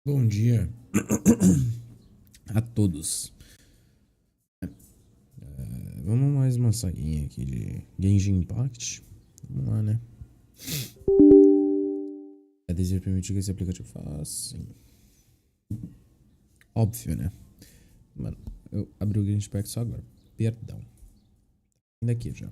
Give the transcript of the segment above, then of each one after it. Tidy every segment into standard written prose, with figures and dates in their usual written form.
Bom dia a todos. Vamos mais uma saguinha aqui de Genshin Impact. Vamos lá, né? É desejo permitir que esse aplicativo faça. Sim. Óbvio, né? Mano, eu abri o Genshin Impact só agora. Perdão. Ainda aqui já.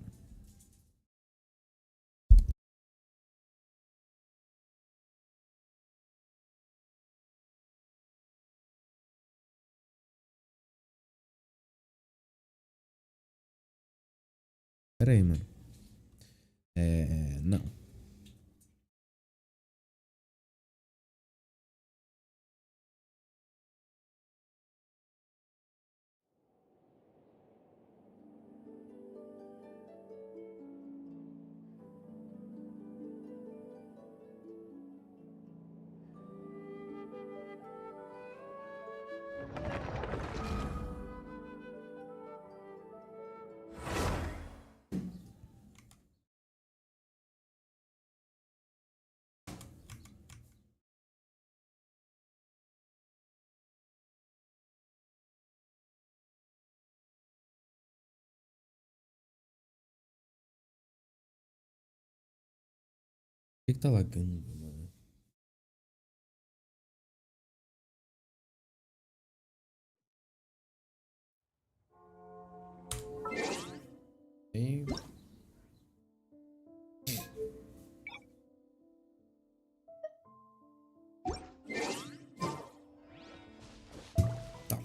Pera aí, mano. Não. Por que tá lagando, mano? Ei. Tá.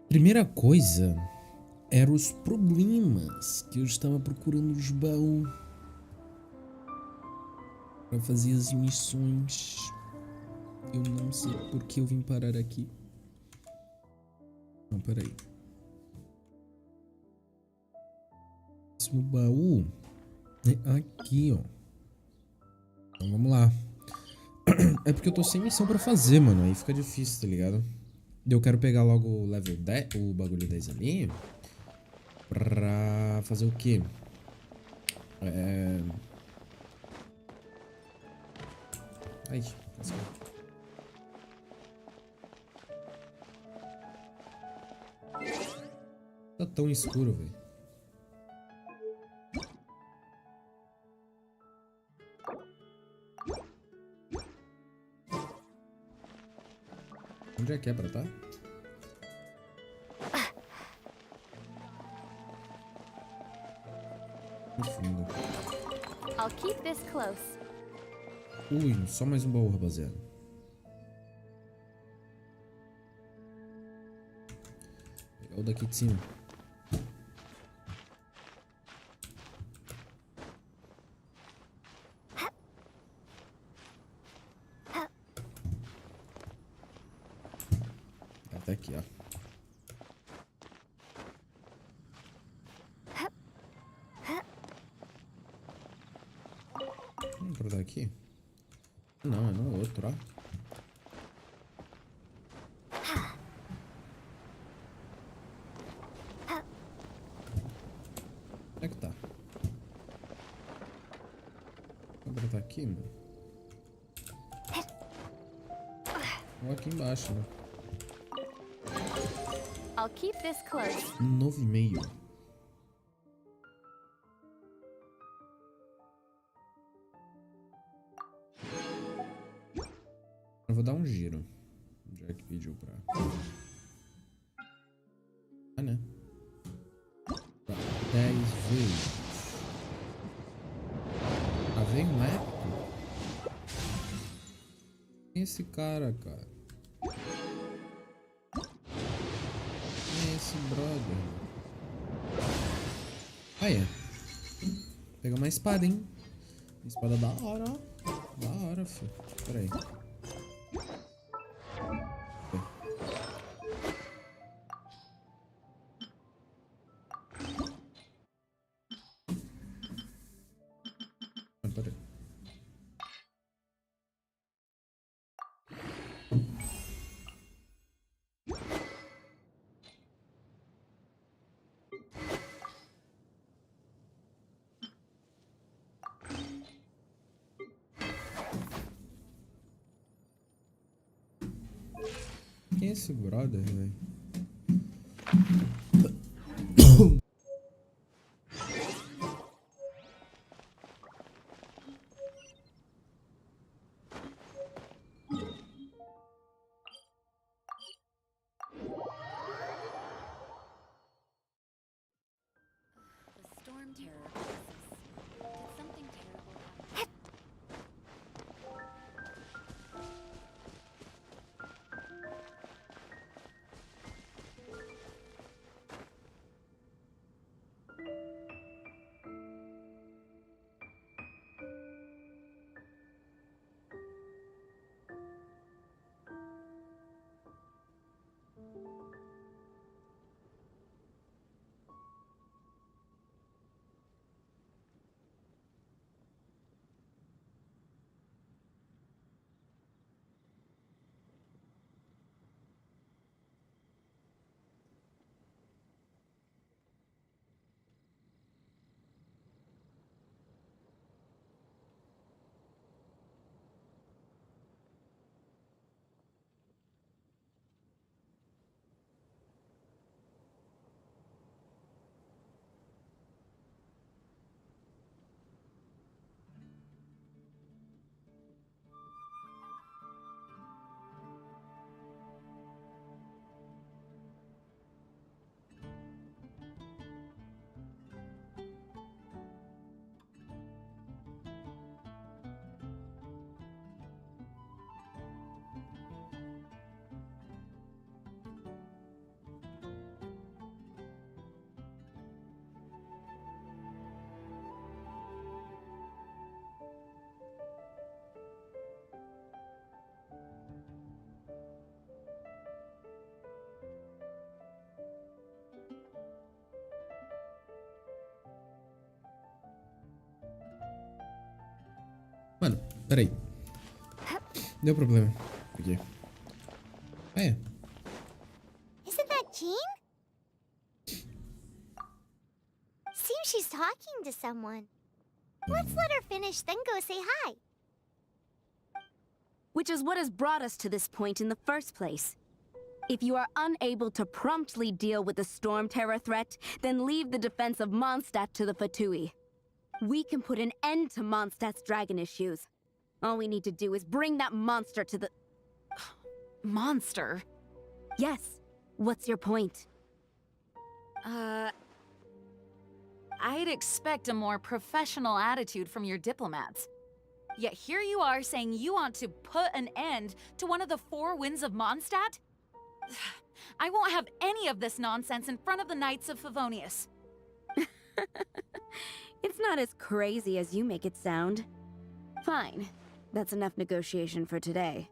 Primeira coisa eram os problemas que eu estava procurando nos baús pra fazer as missões. Eu não sei por que eu vim parar aqui. Não, peraí. Próximo baú é aqui, ó. Então vamos lá. É porque eu tô sem missão pra fazer, mano. Aí fica difícil, tá ligado? Eu quero pegar logo o level 10, o bagulho 10 ali. Pra fazer o quê? Ai, cascou. Tá tão escuro, velho. Onde é que é pra tá? No fundo. I'll keep this close. Ui, só mais um baú, rapaziada. Pegar o daqui de cima. Até aqui, ó. Pra dar aqui? Não, é no outro, ó. Onde é que tá? Vou botar aqui, mano. Ou aqui embaixo, né? I'll keep this close. 9,5. Eu vou dar um giro. Já que pediu pra... Ah, né? Tá, 10 vezes. Ah, veio um épico? Quem é esse cara, cara? Quem é esse brother? Ah, é. Pega uma espada, hein? Espada da hora, ó. Da hora, filho. Pera aí. Ah, pera aí. Quem é esse brother, velho? The storm terror crisis. Did something terrible happen? Mano, peraí. Deu problema. Aqui. É. Isn't that Jean? Seems she's talking to someone. Let's let her finish, then go say hi. Which is what has brought us to this point in the first place. If you are unable to promptly deal with the storm terror threat, then leave the defense of Mondstadt to the Fatui. We can put an end to Mondstadt's dragon issues. All we need to do is bring that monster to the... Monster? Yes. What's your point? I'd expect a more professional attitude from your diplomats. Yet here you are saying you want to put an end to one of the four winds of Mondstadt? I won't have any of this nonsense in front of the Knights of Favonius. It's not as crazy as you make it sound. Fine. That's enough negotiation for today.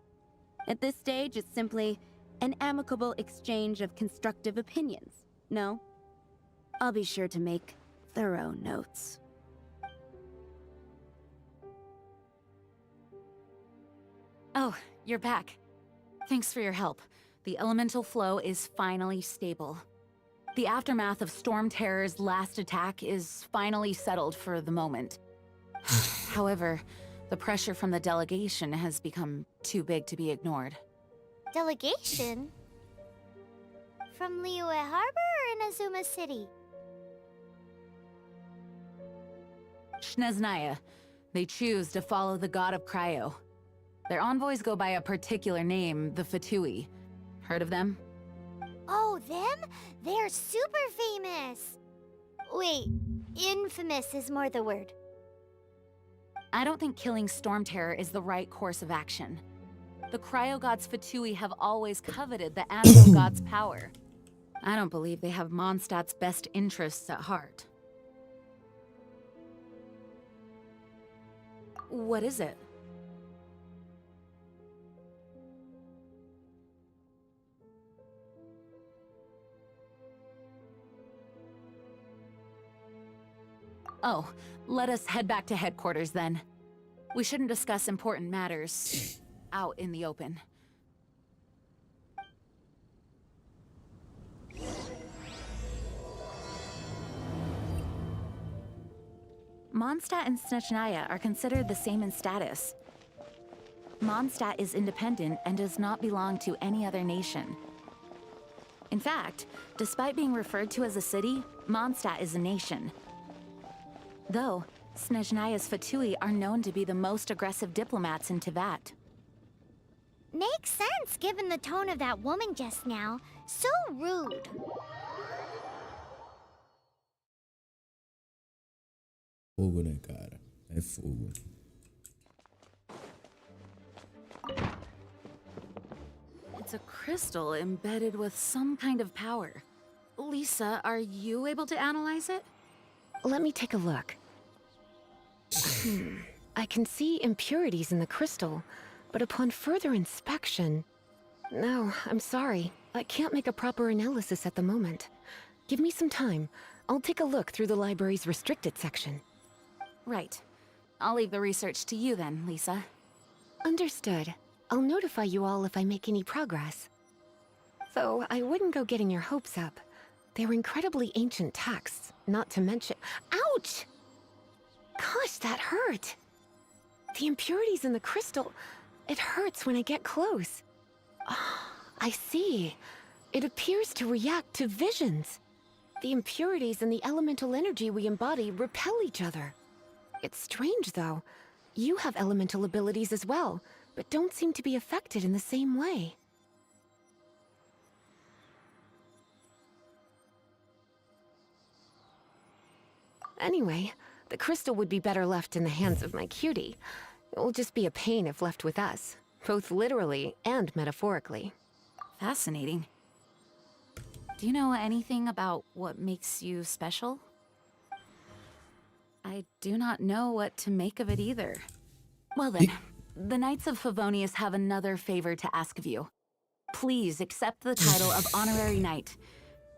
At this stage, it's simply an amicable exchange of constructive opinions. No? I'll be sure to make thorough notes. Oh, you're back. Thanks for your help. The elemental flow is finally stable. The aftermath of Storm Terror's last attack is finally settled for the moment. However, the pressure from the delegation has become too big to be ignored. Delegation? From Liyue Harbor or Inazuma City? Shneznaya. They choose to follow the god of Cryo. Their envoys go by a particular name, the Fatui. Heard of them? Oh, them? They're super famous! Wait, infamous is more the word. I don't think killing Storm Terror is the right course of action. The Cryo God's Fatui have always coveted the Anvil God's power. I don't believe they have Mondstadt's best interests at heart. What is it? Oh, let us head back to headquarters then. We shouldn't discuss important matters out in the open. Mondstadt and Snechnaya are considered the same in status. Mondstadt is independent and does not belong to any other nation. In fact, despite being referred to as a city, Mondstadt is a nation. Though, Snezhnaya's Fatui are known to be the most aggressive diplomats in Teyvat. Makes sense given the tone of that woman just now. So rude. Fogo, né, cara? É fogo. It's a crystal embedded with some kind of power. Lisa, are you able to analyze it? Let me take a look. I can see impurities in the crystal, but upon further inspection... No, I'm sorry. I can't make a proper analysis at the moment. Give me some time. I'll take a look through the library's restricted section. Right. I'll leave the research to you then, Lisa. Understood. I'll notify you all if I make any progress. Though I wouldn't go getting your hopes up. They're incredibly ancient texts, not to mention... Ouch! Gosh, that hurt! The impurities in the crystal... It hurts when I get close. I see. It appears to react to visions. The impurities and the elemental energy we embody repel each other. It's strange, though. You have elemental abilities as well, but don't seem to be affected in the same way. Anyway, the crystal would be better left in the hands of my cutie. It will just be a pain if left with us, both literally and metaphorically. Fascinating. Do you know anything about what makes you special? I do not know what to make of it either. Well then, the Knights of Favonius have another favor to ask of you. Please accept the title of Honorary Knight,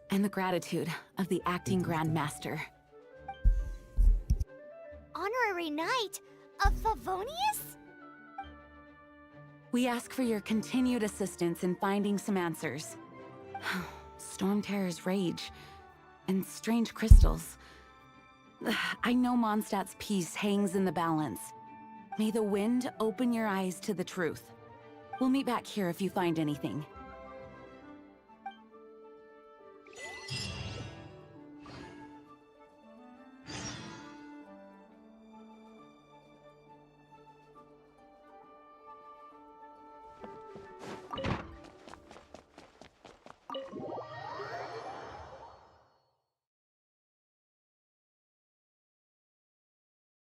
and the gratitude of the Acting Grand Master. Honorary Knight of Favonius? We ask for your continued assistance in finding some answers. Storm Terror's rage, and strange crystals. I know Mondstadt's peace hangs in the balance. May the wind open your eyes to the truth. We'll meet back here if you find anything.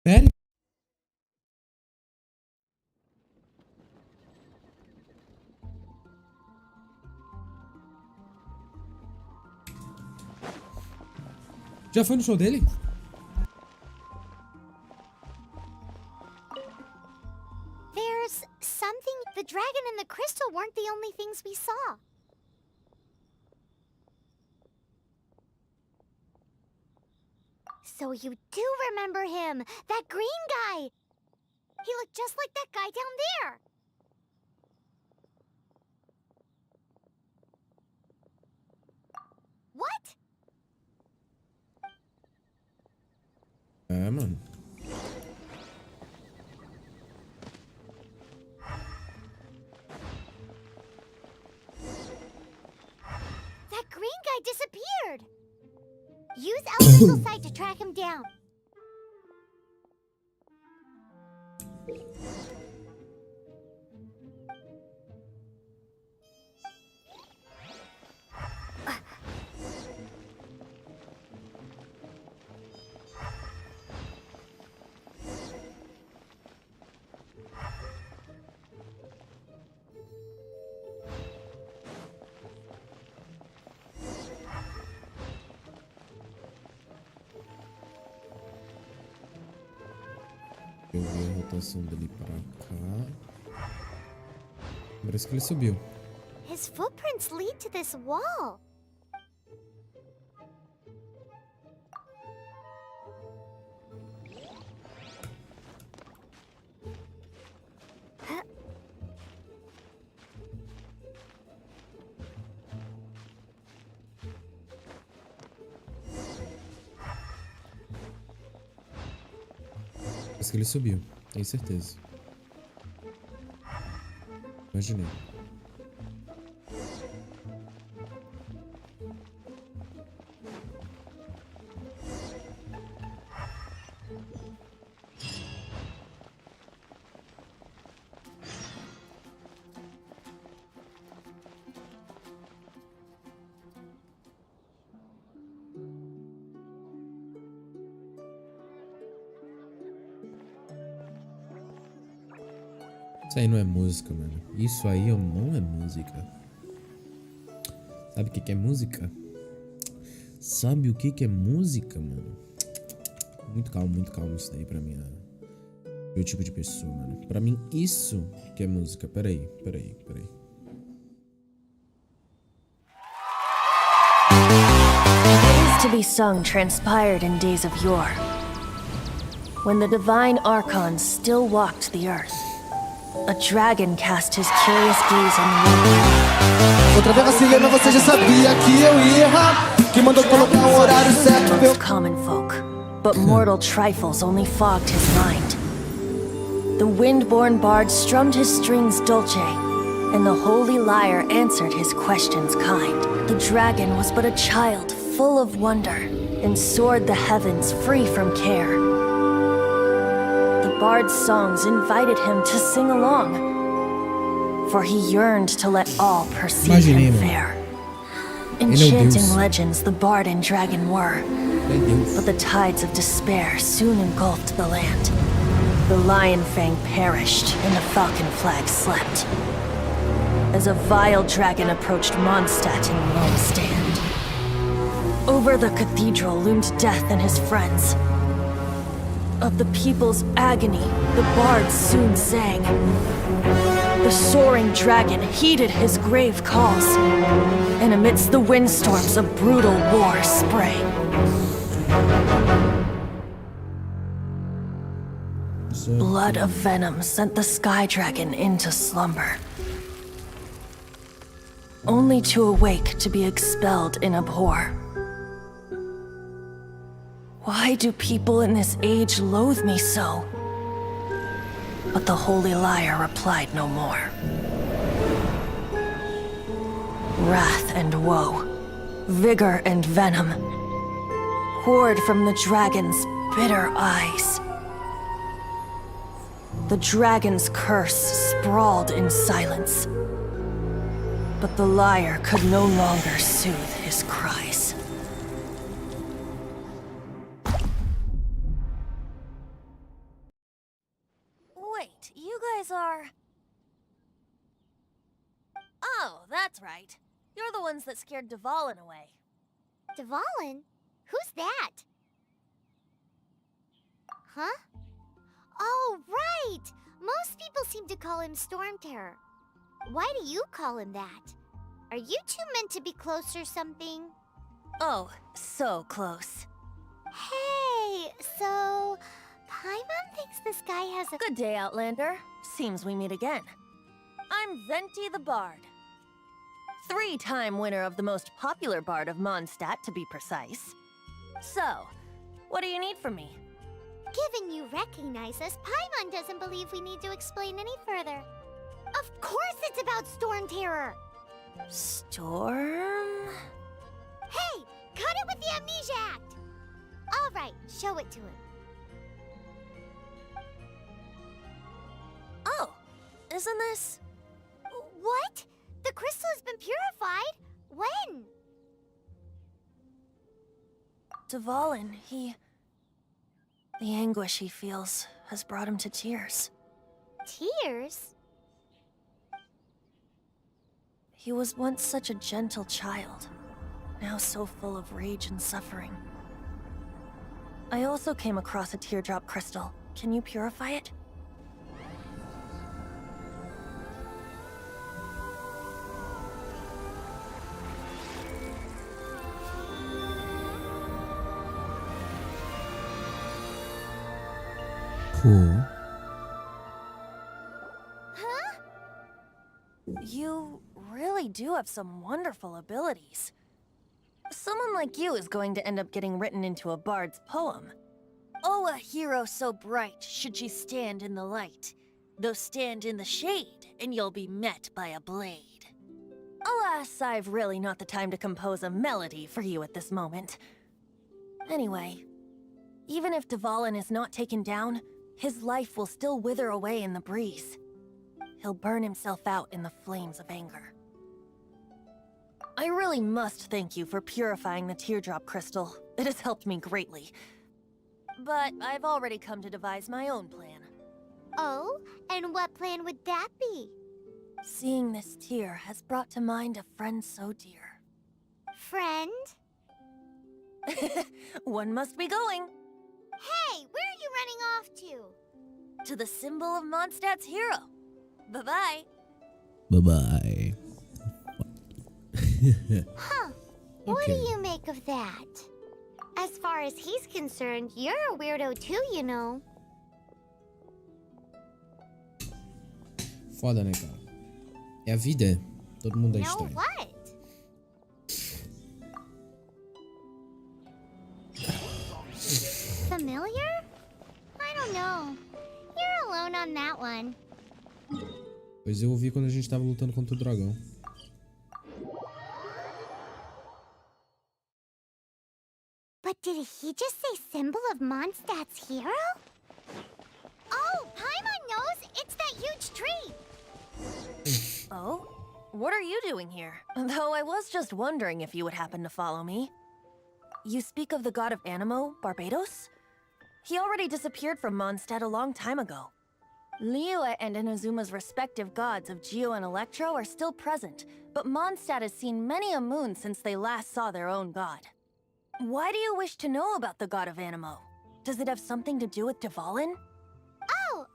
Sério? Já foi no show dele? There's something... The dragon and the crystal weren't the only things we saw. So you do remember him! That green guy! He looked just like that guy down there! What? É, mano. That green guy disappeared! Use elemental sight to track him down. Eu vi a rotação dele pra cá. Parece que ele subiu. His footprints lead to this wall. Parece que ele subiu, tenho certeza. Imaginei. Isso aí não é música, mano. Isso aí não é música. Sabe o que é música? Sabe o que é música, mano? Muito calmo isso daí pra mim. Meu tipo de pessoa, mano. Pra mim, isso que é música. Peraí. Days to be sung transpired in days of yore, when the divine archons still walked the earth. A dragon cast his curious gaze on the world. Outra vez vacilei, mas você já sabia que eu ia errar. Que mandou colocar um horário certo pra eu... Common folk, but mortal trifles only fogged his mind. The wind-born bard strummed his strings dulce, and the holy lyre answered his questions kind. The dragon was but a child full of wonder, and soared the heavens free from care. The bard's songs invited him to sing along, for he yearned to let all perceive him fair. Enchanting legends the bard and dragon were, but the tides of despair soon engulfed the land. The lion fang perished, and the falcon flag slept, as a vile dragon approached Mondstadt in lone stand. Over the cathedral loomed death and his friends. Of the people's agony, the bards soon sang. The soaring dragon heeded his grave calls, and amidst the windstorms a brutal war sprang. Blood of venom sent the sky dragon into slumber, only to awake to be expelled in abhor. Why do people in this age loathe me so? But the holy lyre replied no more. Wrath and woe, vigor and venom, poured from the dragon's bitter eyes. The dragon's curse sprawled in silence, but the lyre could no longer soothe his cries. Wait, you guys are... Oh, that's right. You're the ones that scared Dvalin away. Dvalin? Who's that? Huh? Oh, right! Most people seem to call him Storm Terror. Why do you call him that? Are you two meant to be close or something? Oh, so close. Hey, so... Paimon thinks this guy has a... Good day, Outlander. Seems we meet again. I'm Venti the Bard. 3-time winner of the most popular bard of Mondstadt, to be precise. So, what do you need from me? Given you recognize us, Paimon doesn't believe we need to explain any further. Of course it's about Storm Terror! Storm? Hey! Cut it with the Amnesia Act! Alright, show it to him. Oh, isn't this... What? The crystal has been purified? When? Dvalin, the anguish he feels has brought him to tears. Tears? He was once such a gentle child, now so full of rage and suffering. I also came across a teardrop crystal. Can you purify it? Cool. Huh? You really do have some wonderful abilities. Someone like you is going to end up getting written into a bard's poem. Oh, a hero so bright should she stand in the light. Though stand in the shade, and you'll be met by a blade. Alas, I've really not the time to compose a melody for you at this moment. Anyway, even if Dvalin is not taken down, his life will still wither away in the breeze. He'll burn himself out in the flames of anger. I really must thank you for purifying the teardrop crystal. It has helped me greatly. But I've already come to devise my own plan. Oh, and what plan would that be? Seeing this tear has brought to mind a friend so dear. Friend? One must be going. Hey, where are you running off to? To the symbol of Mondstadt's hero. Bye-bye. Bye-bye. Huh. What do Okay. you make of that? As far as he's concerned, you're a weirdo too, you know. Foda, né, cara? É a vida. Todo mundo é Know estranho. what? Familiar? I don't know. You're alone on that one. Pois eu ouvi quando a gente tava lutando contra o dragão. But did he just say symbol of Mondstadt's hero? Oh, Paimon knows! It's that huge tree! Oh? What are you doing here? Though I was just wondering if you would happen to follow me. You speak of the god of Animo, Barbados? He already disappeared from Mondstadt a long time ago. Liyue and Inazuma's respective gods of Geo and Electro are still present, but Mondstadt has seen many a moon since they last saw their own god. Why do you wish to know about the god of Animo? Does it have something to do with Dvalin? Oh,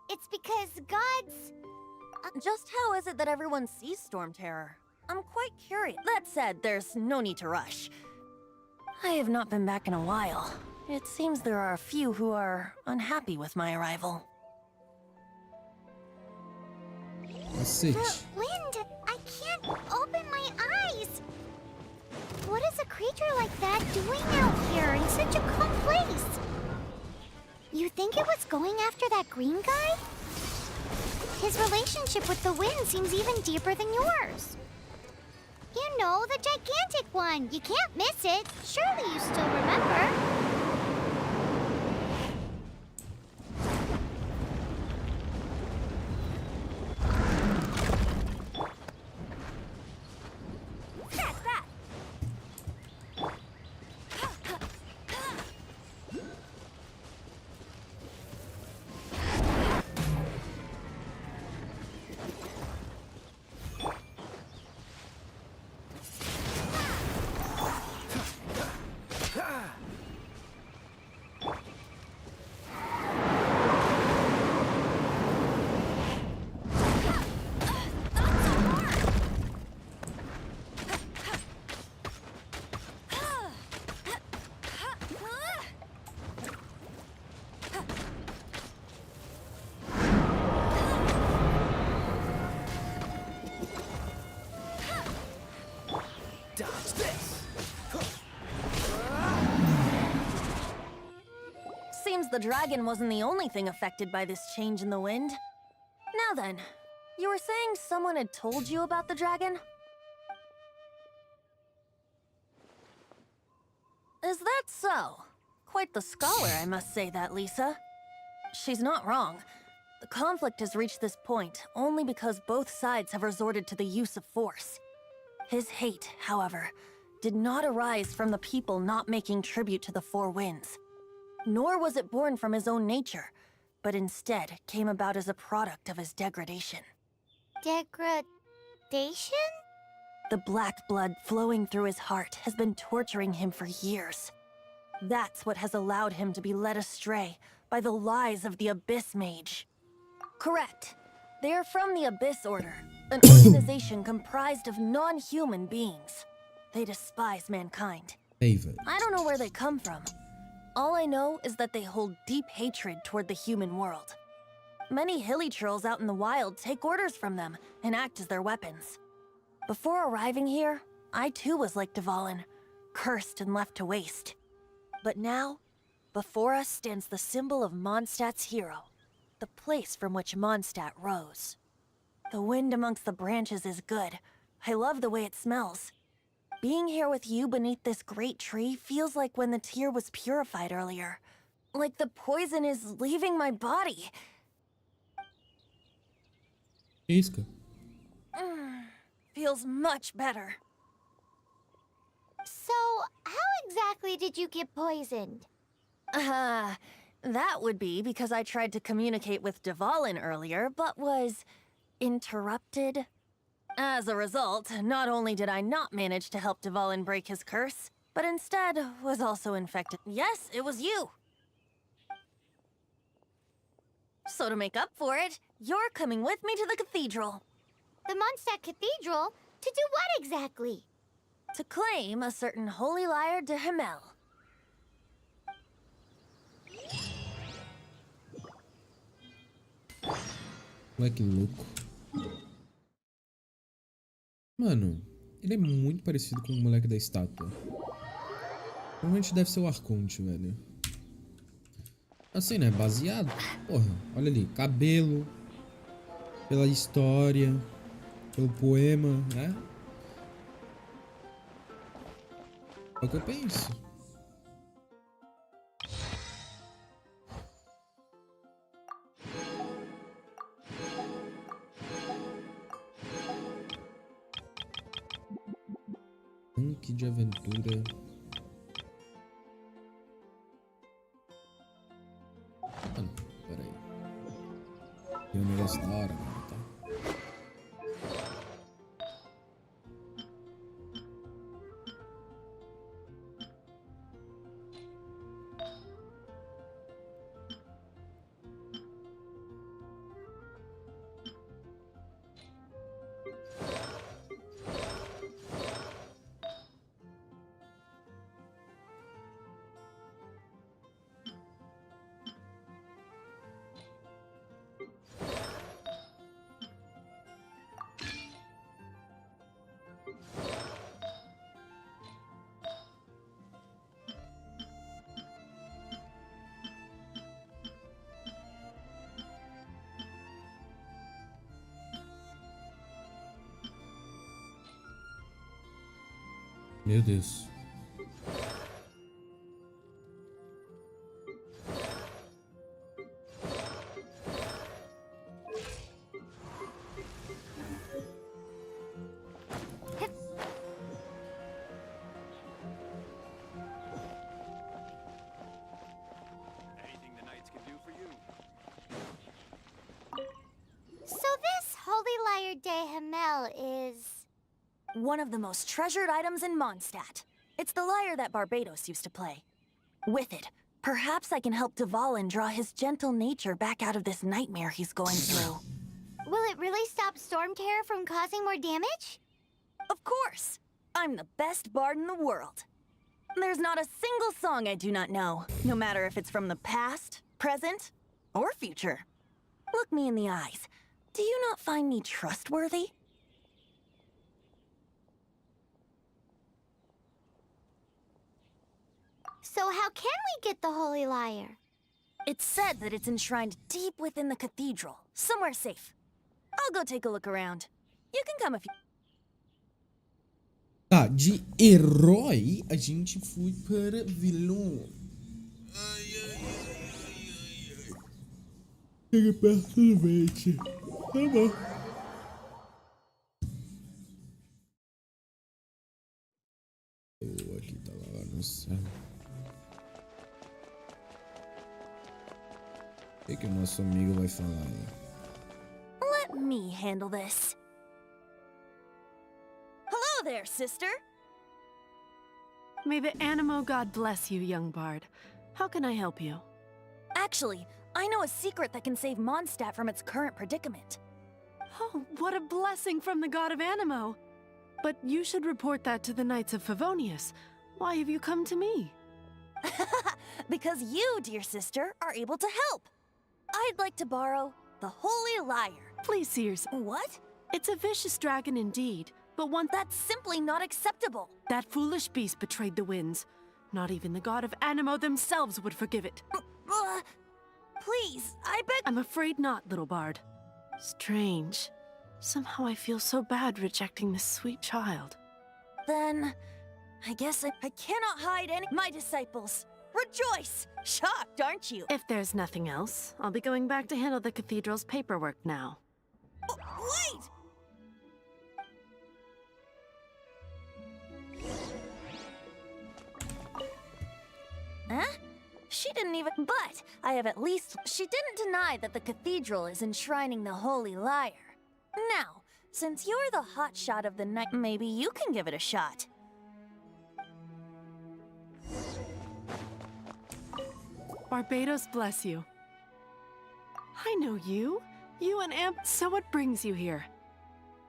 it's because gods... Just how is it that everyone sees Storm Terror? I'm quite curious. That said, there's no need to rush. I have not been back in a while. It seems there are a few who are unhappy with my arrival. Cacete. Wind, I can't open my eyes! What is a creature like that doing out here in such a calm place? You think it was going after that green guy? His relationship with the wind seems even deeper than yours. You know, the gigantic one. You can't miss it. Surely you still remember. Seems the dragon wasn't the only thing affected by this change in the wind. Now then, you were saying someone had told you about the dragon? Is that so? Quite the scholar, I must say that, Lisa. She's not wrong. The conflict has reached this point only because both sides have resorted to the use of force. His hate, however, did not arise from the people not making tribute to the Four Winds. Nor was it born from his own nature, but instead came about as a product of his degradation. Degradation? The black blood flowing through his heart has been torturing him for years. That's what has allowed him to be led astray by the lies of the Abyss Mage. Correct. They are from the Abyss Order, an organization comprised of non-human beings. They despise mankind. David. I don't know where they come from. All I know is that they hold deep hatred toward the human world. Many hilly trolls out in the wild take orders from them and act as their weapons. Before arriving here, I too was like Dvalin, cursed and left to waste. But now, before us stands the symbol of Mondstadt's hero, the place from which Mondstadt rose. The wind amongst the branches is good. I love the way it smells. Being here with you beneath this great tree feels like when the tear was purified earlier. Like the poison is leaving my body. Isca. Feels much better. So, how exactly did you get poisoned? That would be because I tried to communicate with Dvalin earlier, but was interrupted. As a result, not only did I not manage to help Dvalin break his curse, but instead was also infected. Yes, it was you. So to make up for it, you're coming with me to the cathedral. The Mondstadt Cathedral? To do what exactly? To claim a certain holy lyre de Himmel. Moleque louco. Mano, ele é muito parecido com o moleque da estátua. Provavelmente deve ser o Arconte, velho. Assim, né? Baseado. Porra, olha ali. Cabelo. Pela história. Pelo poema, né? É o que eu penso. Tanque de aventura. Mano, pera aí. Tem um negócio da hora, mano, tá? Meu Deus. Anything the knights can do for you. So this holy lyre de Himmel is... One of the most treasured items in Mondstadt. It's the lyre that Barbados used to play. With it, perhaps I can help Dvalin draw his gentle nature back out of this nightmare he's going through. Will it really stop Storm Terror from causing more damage? Of course! I'm the best bard in the world. There's not a single song I do not know, no matter if it's from the past, present, or future. Look me in the eyes. Do you not find me trustworthy? So how can we get the holy lyre? It's said that it's enshrined deep within the cathedral, somewhere safe. I'll go take a look around. You can come if you... Tá, de herói a gente foi para vilão. Ai, ai, ai, ai, ai. Chega perto do vente. Tá bom. Oh, aqui tá lá no céu. O que o nosso amigo vai falar aí? Let me handle this. Hello there, sister. May the Animo God bless you, young bard. How can I help you? Actually, I know a secret that can save Mondstadt from its current predicament. Oh, what a blessing from the god of Animo! But you should report that to the Knights of Favonius. Why have you come to me? Because you, dear sister, are able to help. I'd like to borrow the Holy Lyre. Please see yourself. What? It's a vicious dragon indeed, but one That's simply not acceptable. that foolish beast betrayed the winds. Not even the god of Animo themselves would forgive it. please, I beg. I'm afraid not, little bard. Strange. Somehow I feel so bad rejecting this sweet child. Then, I guess I cannot hide any. My disciples, rejoice! Shocked, aren't you? If there's nothing else, I'll be going back to handle the cathedral's paperwork now. Wait! Huh? She didn't even. But I have at least. She didn't deny that the cathedral is enshrining the Holy Liar. Now, since you're the hotshot of the night, maybe you can give it a shot. Barbados bless you. I know you. You and Amp. So what brings you here?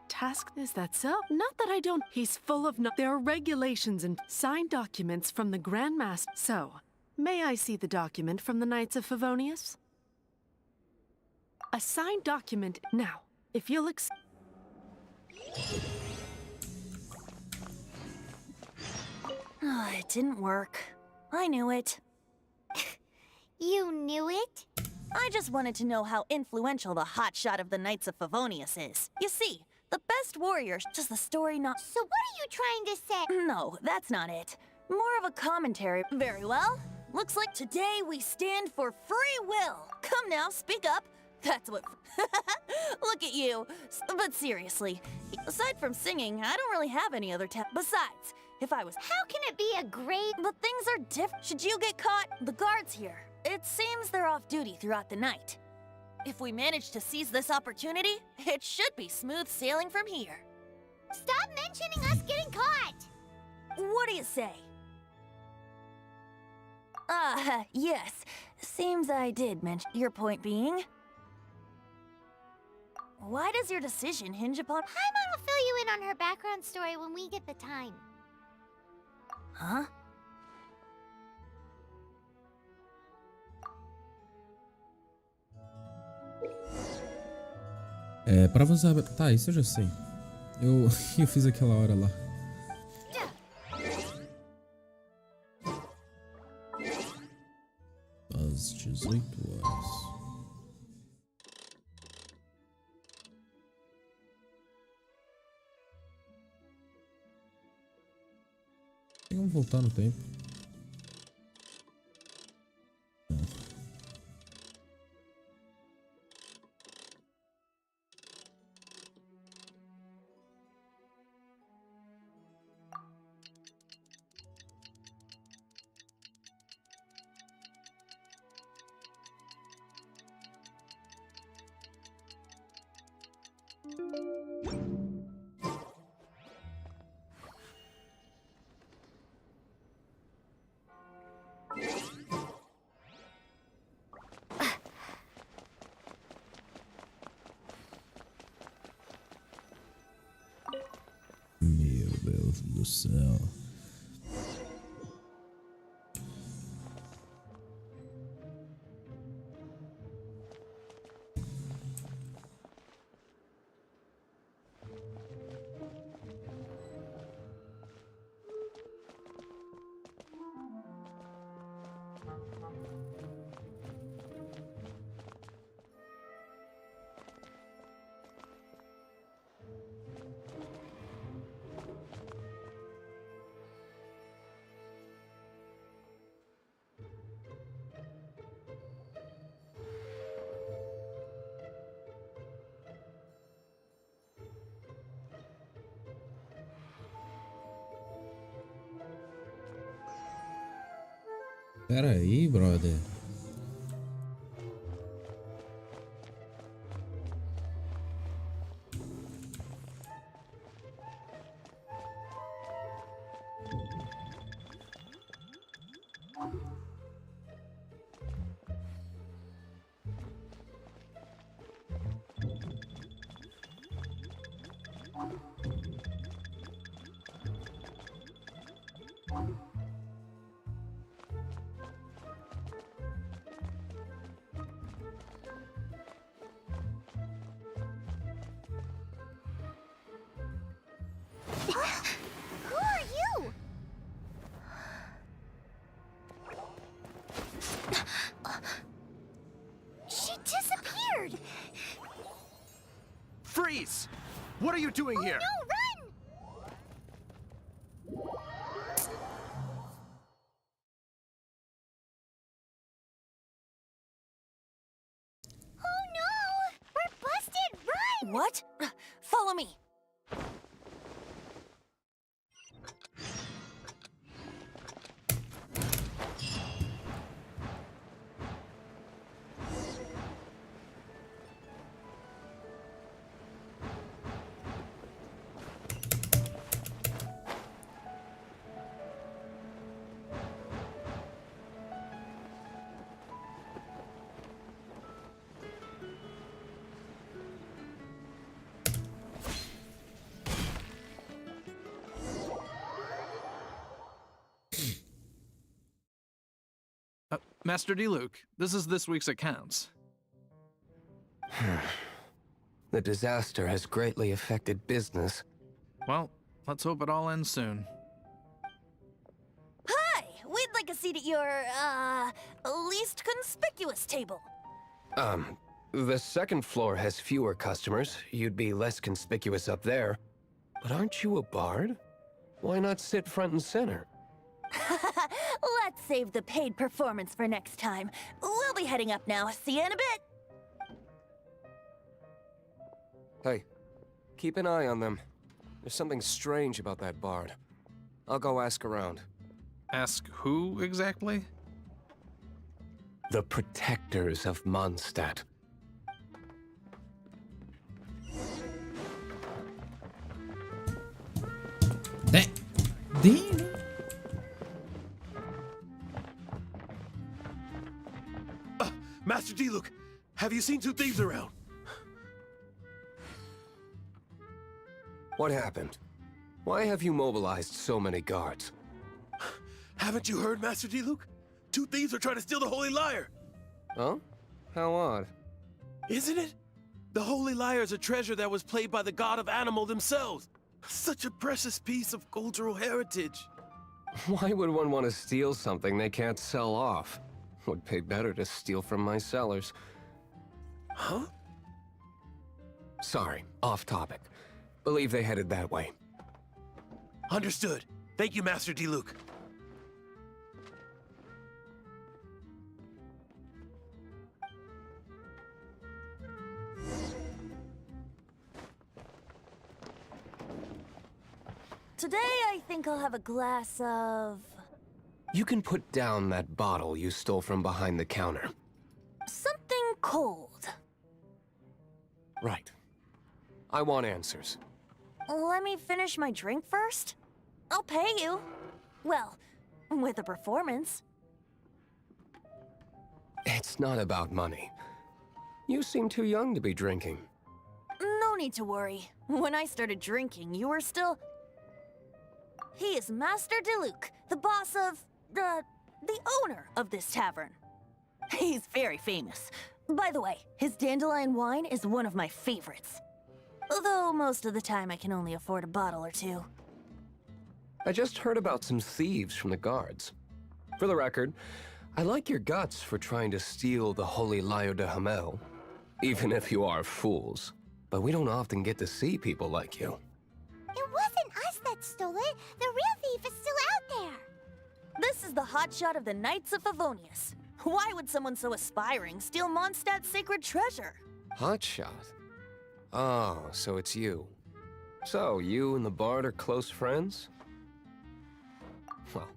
Task, is that so? Not that I don't. He's full of no. There are regulations and signed documents from the Grand Master. So, may I see the document from the Knights of Favonius? A signed document. Now, if you'll It didn't work. I knew it. You knew it? I just wanted to know how influential the hotshot of the Knights of Favonius is. You see, the best warriors, just the story not. So what are you trying to say? No, that's not it. More of a commentary. Very well. Looks like today we stand for free will. Come now, speak up. That's what. Look at you. But seriously, aside from singing, I don't really have any other Besides, if I was. How can it be a great. But things are different. Should you get caught? The guards here. It seems they're off duty throughout the night. If we manage to seize this opportunity, it should be smooth sailing from here. Stop mentioning us getting caught! What do you say? Yes. Seems I did mention. Your point being? Why does your decision hinge upon. Paimon will fill you in on her background story when we get the time. Huh? Pra avançar. Tá, isso eu já sei. Eu fiz aquela hora lá. Às 18 horas. Vamos voltar no tempo. Meu Deus do céu. Pera aí, brother. Who are you? scared! Freeze! What are you doing here? No, run! Oh no! We're busted! Run! What? Follow me. Master D. Luke, this is this week's accounts. The disaster has greatly affected business. Well, let's hope it all ends soon. Hi! We'd like a seat at your, least conspicuous table. The second floor has fewer customers. You'd be less conspicuous up there. But aren't you a bard? Why not sit front and center? Let's save the paid performance for next time. We'll be heading up now. See you in a bit. Hey, keep an eye on them. There's something strange about that bard. I'll go ask around. Ask who exactly? The protectors of Mondstadt. Damn. Master D. Luke, have you seen two thieves around? What happened? Why have you mobilized so many guards? Haven't you heard, Master D. Luke? Two thieves are trying to steal the Holy Lyre. Huh? How odd. Isn't it? The Holy Lyre is a treasure that was played by the god of animal themselves. Such a precious piece of cultural heritage. Why would one want to steal something they can't sell off? Would pay better to steal from my sellers. Huh? Sorry, off topic. Believe they headed that way. Understood. Thank you, Master D. Luke. Today, I think I'll have a glass of... You can put down that bottle you stole from behind the counter. something cold. Right. I want answers. Let me finish my drink first. I'll pay you. Well, with a performance. It's not about money. You seem too young to be drinking. No need to worry. When I started drinking, you were still... He is Master DeLuke, the boss of... the owner of this tavern. He's very famous. By the way, his dandelion wine is one of my favorites. Although most of the time I can only afford a bottle or two. I just heard about some thieves from the guards. For the record, I like your guts for trying to steal the Holy Lyre de Hamel. Even if you are fools. But we don't often get to see people like you. It wasn't us that stole it. The real thief is still out there. This is the hotshot of the Knights of Favonius. Why would someone so aspiring steal Mondstadt's sacred treasure? Hotshot? Oh, so it's you. So, you and the bard are close friends? Well,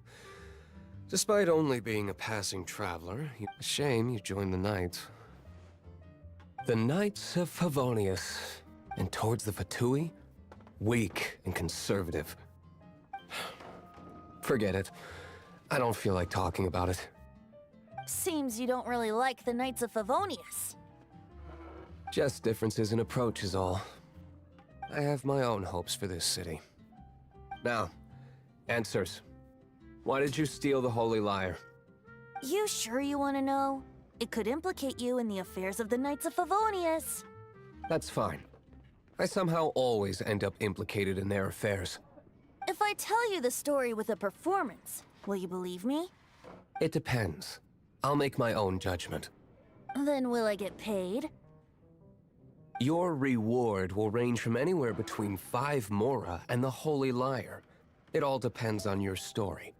despite only being a passing traveler, a shame you joined the Knights. The Knights of Favonius, and towards the Fatui, weak and conservative. Forget it. I don't feel like talking about it. Seems you don't really like the Knights of Favonius. Just differences in approach is all. I have my own hopes for this city. Now, answers. Why did you steal the Holy Lyre? You sure you want to know? It could implicate you in the affairs of the Knights of Favonius. That's fine. I somehow always end up implicated in their affairs. If I tell you the story with a performance, will you believe me? It depends. I'll make my own judgment. Then will I get paid? Your reward will range from anywhere between 5 mora and the Holy Liar. It all depends on your story.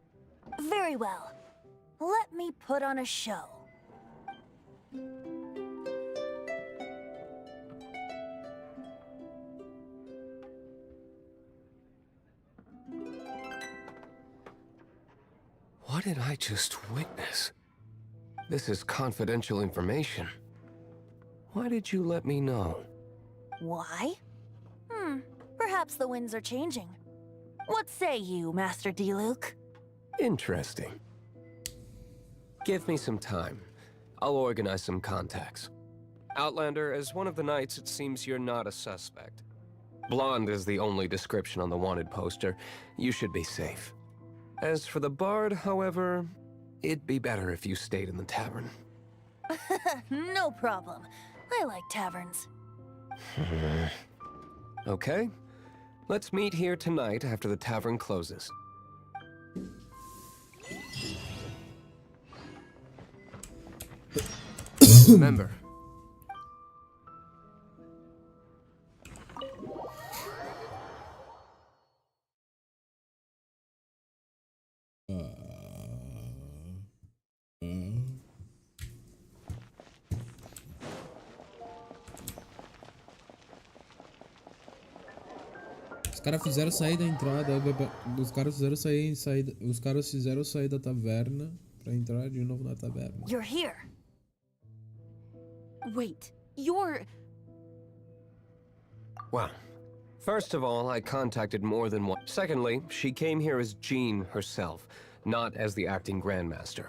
Very well. Let me put on a show. What did I just witness? This is confidential information. Why did you let me know? Why? Perhaps the winds are changing. What say you, Master Diluc? Interesting. Give me some time. I'll organize some contacts. Outlander, as one of the knights, it seems you're not a suspect. Blonde is the only description on the wanted poster. You should be safe. As for the bard, however, it'd be better if you stayed in the tavern. No problem. I like taverns. Okay. Let's meet here tonight after the tavern closes. Remember. Os caras fizeram sair da entrada. Os caras fizeram sair. Os caras fizeram sair da taverna pra entrar de novo na taverna. You're here. Wait, you're... Well, first of all, I contacted more than one. Secondly, she came here as Jean herself, not as the acting Grandmaster.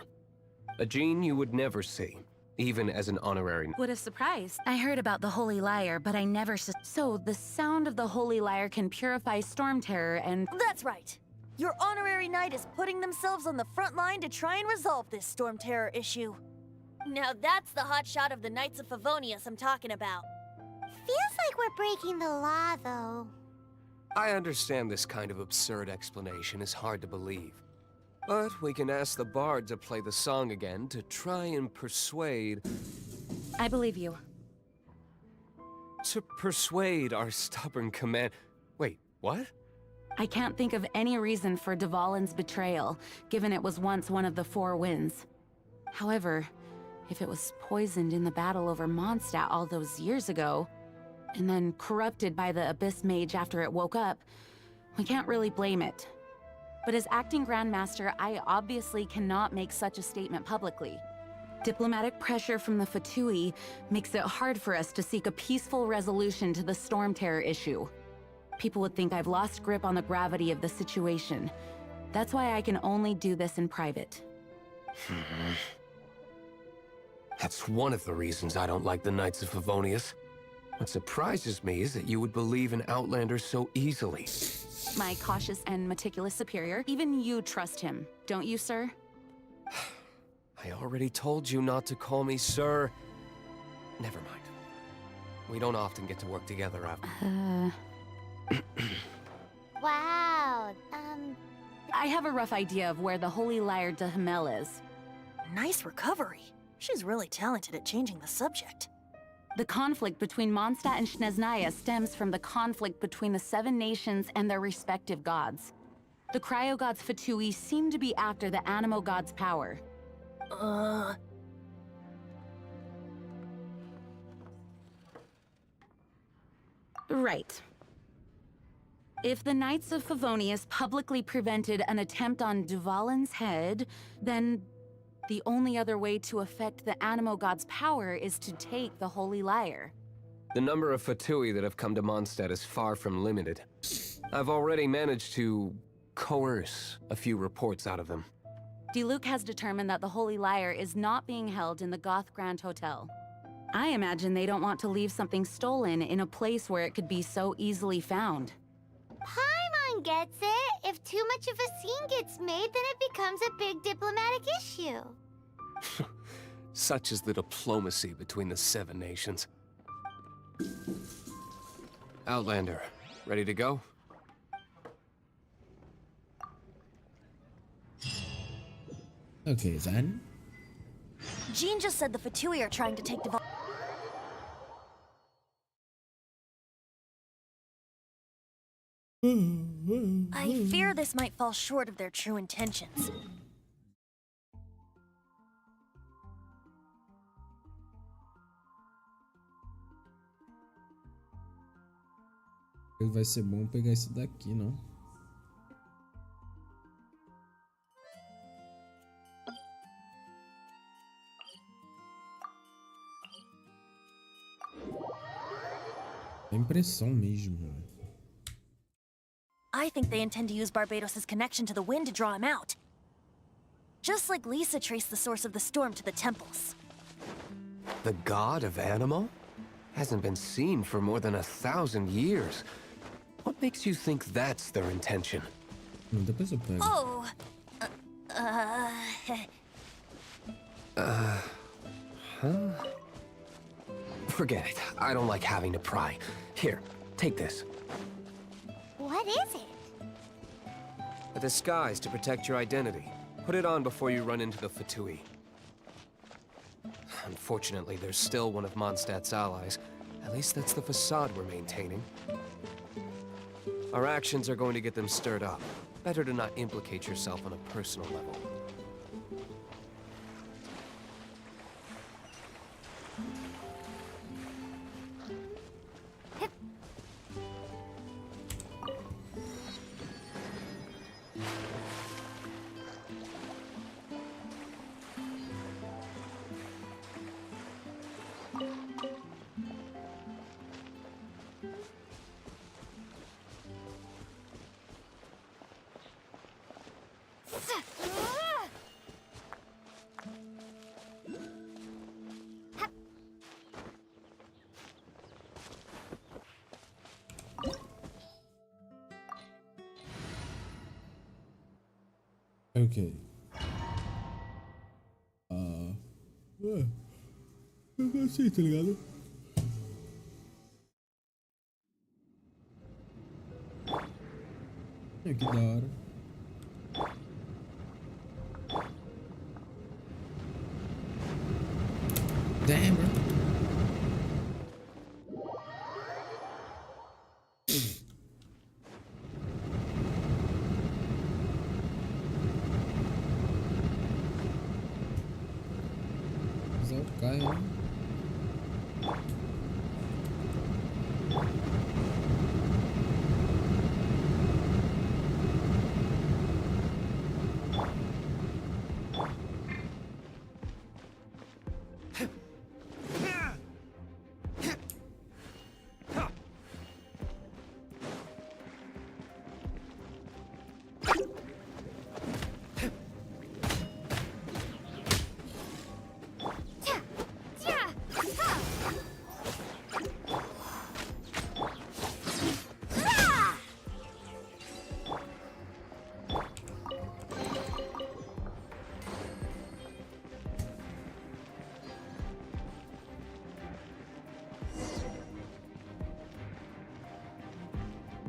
A Jean you would never see, even as an honorary. What a surprise. I heard about the Holy Liar, but I never So, the sound of the Holy Liar can purify Storm Terror and... That's right. Your honorary knight is putting themselves on the front line to try and resolve this Storm Terror issue. Now that's the hot shot of the Knights of Favonius I'm talking about. Feels like we're breaking the law, though. I understand this kind of absurd explanation is hard to believe. But we can ask the bard to play the song again to try and persuade... I believe you. To persuade our stubborn command... Wait, what? I can't think of any reason for Dvalin's betrayal, given it was once one of the Four Winds. However, if it was poisoned in the battle over Mondstadt all those years ago, and then corrupted by the Abyss Mage after it woke up, we can't really blame it. But as acting Grandmaster, I obviously cannot make such a statement publicly. Diplomatic pressure from the Fatui makes it hard for us to seek a peaceful resolution to the Storm Terror issue. People would think I've lost grip on the gravity of the situation. That's why I can only do this in private. That's one of the reasons I don't like the Knights of Favonius. What surprises me is that you would believe in Outlander so easily. My cautious and meticulous superior, even you trust him, don't you, sir? I already told you not to call me sir. Never mind. We don't often get to work together after. Wow, I have a rough idea of where the Holy Liar de Hamel is. Nice recovery. She's really talented at changing the subject. The conflict between Mondstadt and Snezhnaya stems from the conflict between the Seven Nations and their respective gods. The cryo-gods Fatui seem to be after the Animo god's power. Right. If the Knights of Favonius publicly prevented an attempt on Dvalin's head, then the only other way to affect the Animo god's power is to take the Holy Liar. The number of Fatui that have come to Mondstadt is far from limited. I've already managed to coerce a few reports out of them. Diluc has determined that the Holy Liar is not being held in the Goth Grand Hotel. I imagine they don't want to leave something stolen in a place where it could be so easily found. Paimon gets it. If too much of a scene gets made, then it becomes a big diplomatic issue. Such is the diplomacy between the Seven Nations. Outlander, ready to go? Okay, then. Jean just said the Fatui are trying to take Dvalin. I fear this might fall short of their true intentions. Vai ser bom pegar esse daqui, não? É impressão mesmo. I think they intend to use Barbados' connection to the wind to draw him out. Just like Lisa traced the source of the storm to the temples. The god of Animo? Hasn't been seen for more than 1,000 years. What makes you think that's their intention? Depois eu pego. Oh! Forget it. I don't like having to pry. Here, take this. What is it? A disguise to protect your identity. Put it on before you run into the Fatui. Unfortunately, there's still one of Mondstadt's allies. At least that's the facade we're maintaining. Our actions are going to get them stirred up. Better to not implicate yourself on a personal level. Ok. Assim, tá ligado? Que da hora. Damn, bro. Cai, né?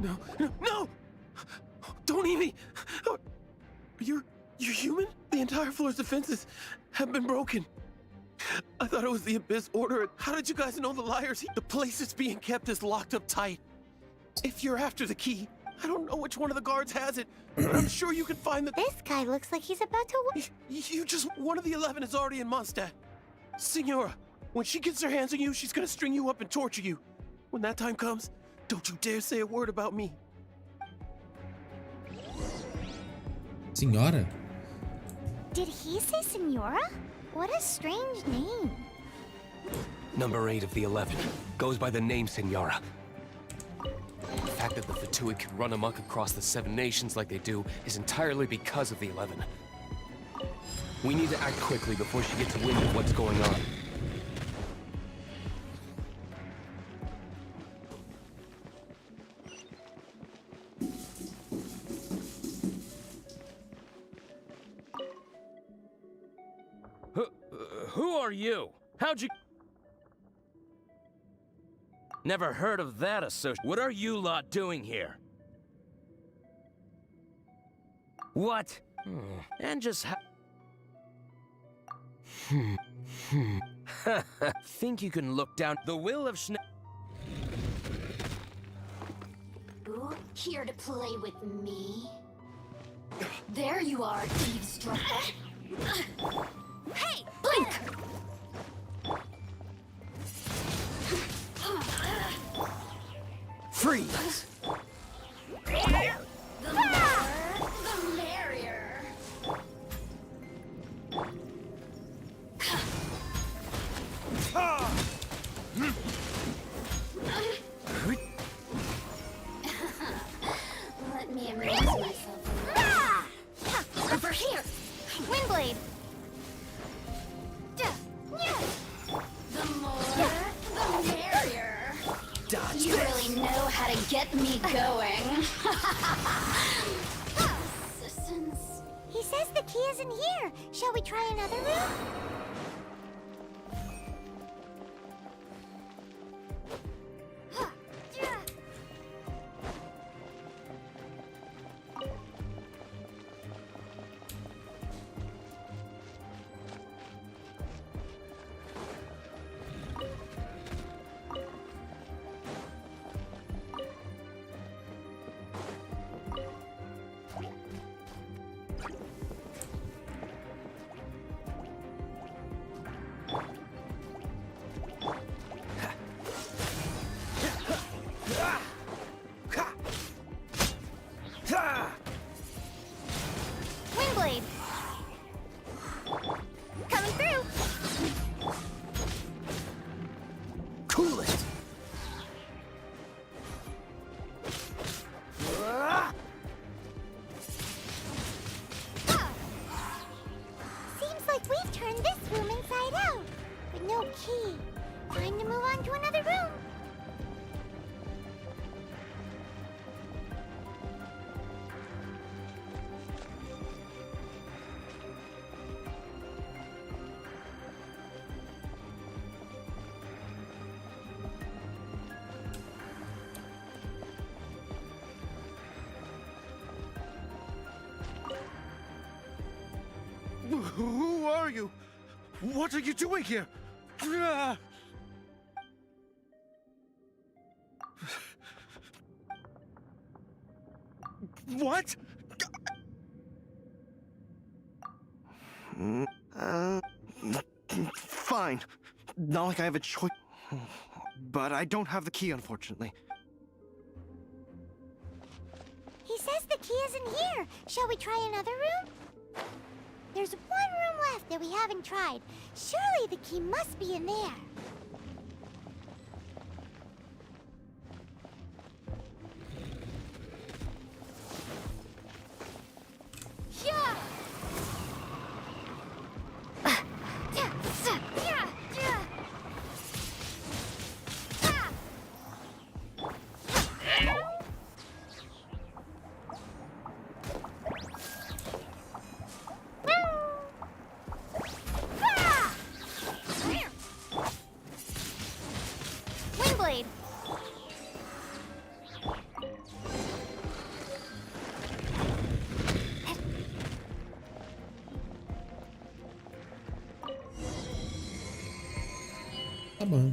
No, no, no! Don't eat me! You're human? The entire floor's defenses have been broken. I thought it was the Abyss Order. How did you guys know the liars? The place it's being kept is locked up tight. If you're after the key, I don't know which one of the guards has it, but I'm sure you can find the... This guy looks like he's about to... You just... One of the 11 is already in Mondstadt. Signora, when she gets her hands on you, she's gonna string you up and torture you. When that time comes, don't you dare say a word about me. Senhora? Did he say Senora? What a strange name. Number 8 of the 11 goes by the name Signora. The fact that the Fatui can run amok across the 7 nations like they do is entirely because of the 11. We need to act quickly before she gets wind of what's going on. Who are you? How'd you... Never heard of that association. What are you lot doing here? What? And just Think you can look down the will of You here to play with me? There you are, eavesdropper. Hey, blink! Freeze! The more, the merrier. Let me amuse myself. Over here! Windblade! The more, the merrier. Dodge You really know how to get me going. Assistance. He says the key isn't here. Shall we try another room? Windblade! Coming through! Cool it! Seems like we've turned this room inside out. With no key. Time to move on to another room. Who are you? What are you doing here? What? Fine. Not like I have a choice. But I don't have the key, unfortunately. He says the key isn't here. Shall we try another room? There's one room left that we haven't tried. Surely the key must be in there. Yeah! Windblade! Tá bom.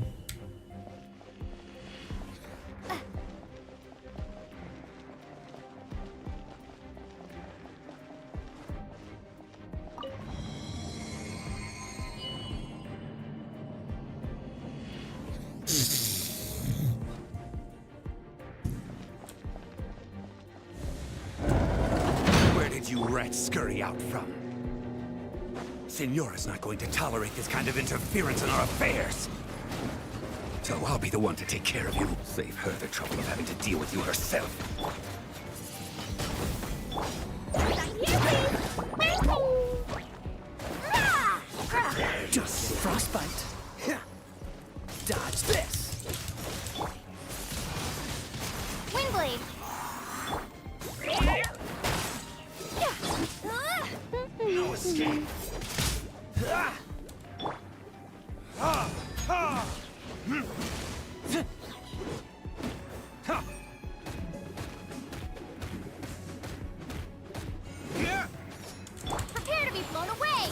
Where did you rats scurry out from? Senora's not going to tolerate this kind of interference in our affairs. So I'll be the one to take care of you. Save her the trouble of having to deal with you herself. Just frostbite. Dodge this. Windblade! No escape. Prepare to be blown away!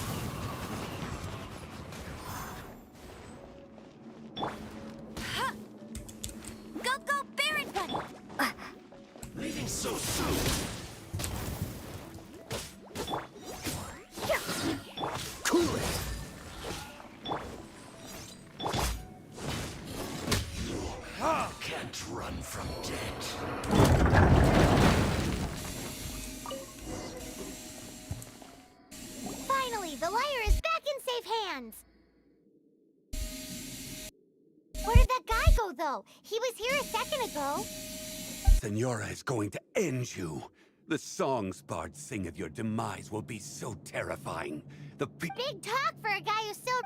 Can't run from death. Finally, the liar is back in safe hands! Where did that guy go, though? He was here a second ago. Senora is going to end you. The songs bards sing of your demise will be so terrifying. Big talk for a guy who's still...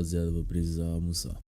Rapaziada, vou precisar almoçar.